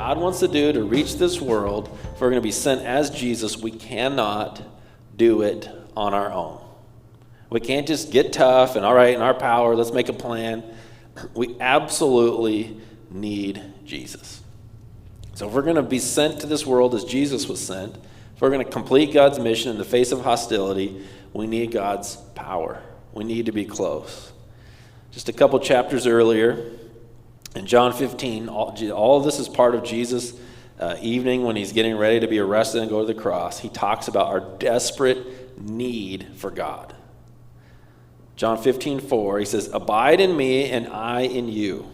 God wants to do to reach this world, if we're going to be sent as Jesus, we cannot do it on our own. We can't just get tough and all right, in our power, let's make a plan. We absolutely need Jesus. So if we're going to be sent to this world as Jesus was sent, if we're going to complete God's mission in the face of hostility, we need God's power. We need to be close. Just a couple chapters earlier, in John 15, all of this is part of Jesus' evening when he's getting ready to be arrested and go to the cross. He talks about our desperate need for God. John 15:4, he says, "Abide in me and I in you.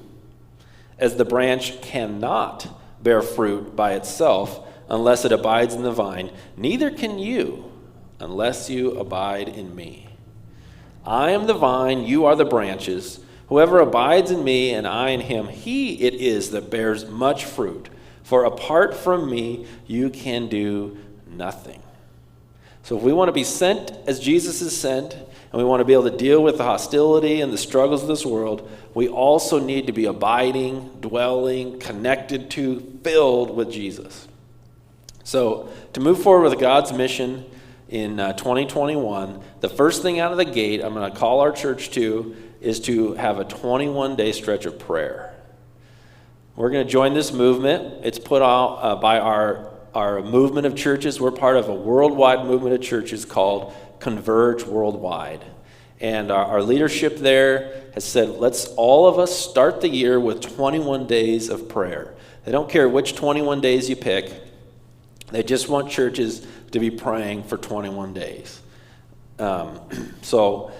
As the branch cannot bear fruit by itself unless it abides in the vine, neither can you unless you abide in me. I am the vine, you are the branches. Whoever abides in me and I in him, he it is that bears much fruit. For apart from me, you can do nothing." So if we want to be sent as Jesus is sent, and we want to be able to deal with the hostility and the struggles of this world, we also need to be abiding, dwelling, connected to, filled with Jesus. So to move forward with God's mission in 2021, the first thing out of the gate I'm going to call our church to is to have a 21-day stretch of prayer. We're going to join this movement. It's put out by our movement of churches. We're part of a worldwide movement of churches called Converge Worldwide. And our leadership there has said, let's all of us start the year with 21 days of prayer. They don't care which 21 days you pick. They just want churches to be praying for 21 days. So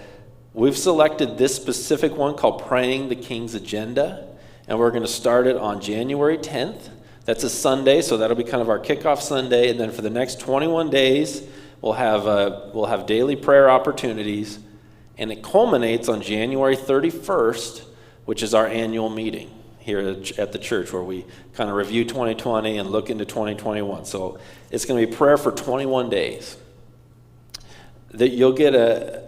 we've selected this specific one called Praying the King's Agenda, and we're going to start it on January 10th. That's a Sunday, so that'll be kind of our kickoff Sunday, and then for the next 21 days, we'll have daily prayer opportunities, and it culminates on January 31st, which is our annual meeting here at the church, where we kind of review 2020 and look into 2021. So it's going to be prayer for 21 days. That you'll get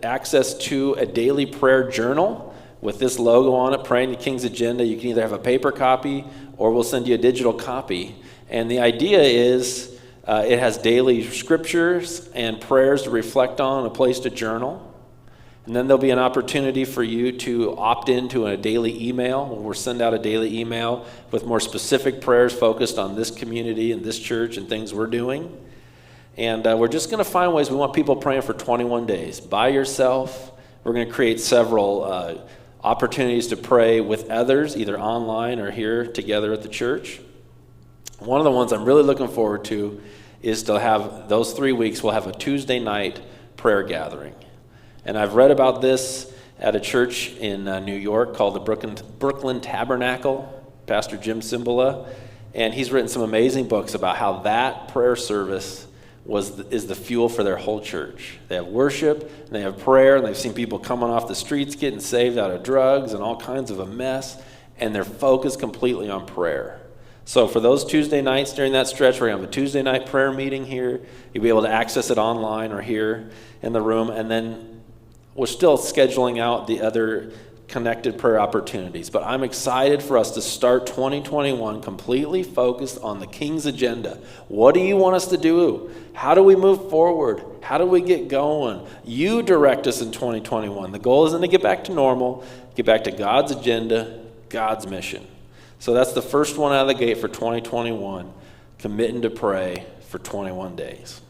access to a daily prayer journal with this logo on it, Praying the King's Agenda. You can either have a paper copy or we'll send you a digital copy. And the idea is it has daily scriptures and prayers to reflect on, a place to journal. And then there'll be an opportunity for you to opt into a daily email. We'll send out a daily email with more specific prayers focused on this community and this church and things we're doing. And we're just going to find ways. We want people praying for 21 days by yourself. We're going to create several opportunities to pray with others, either online or here together at the church. One of the ones I'm really looking forward to is to have those 3 weeks, we'll have a Tuesday night prayer gathering. And I've read about this at a church in New York called the Brooklyn Tabernacle, Pastor Jim Cymbala, and he's written some amazing books about how that prayer service is the fuel for their whole church. They have worship, and they have prayer, and they've seen people coming off the streets getting saved out of drugs and all kinds of a mess, and they're focused completely on prayer. So for those Tuesday nights during that stretch, we're going to have a Tuesday night prayer meeting here. You'll be able to access it online or here in the room. And then we're still scheduling out the other connected prayer opportunities. But I'm excited for us to start 2021 completely focused on the King's agenda. What do you want us to do? How do we move forward? How do we get going? You direct us in 2021. The goal isn't to get back to normal, get back to God's agenda, God's mission. So that's the first one out of the gate for 2021, committing to pray for 21 days.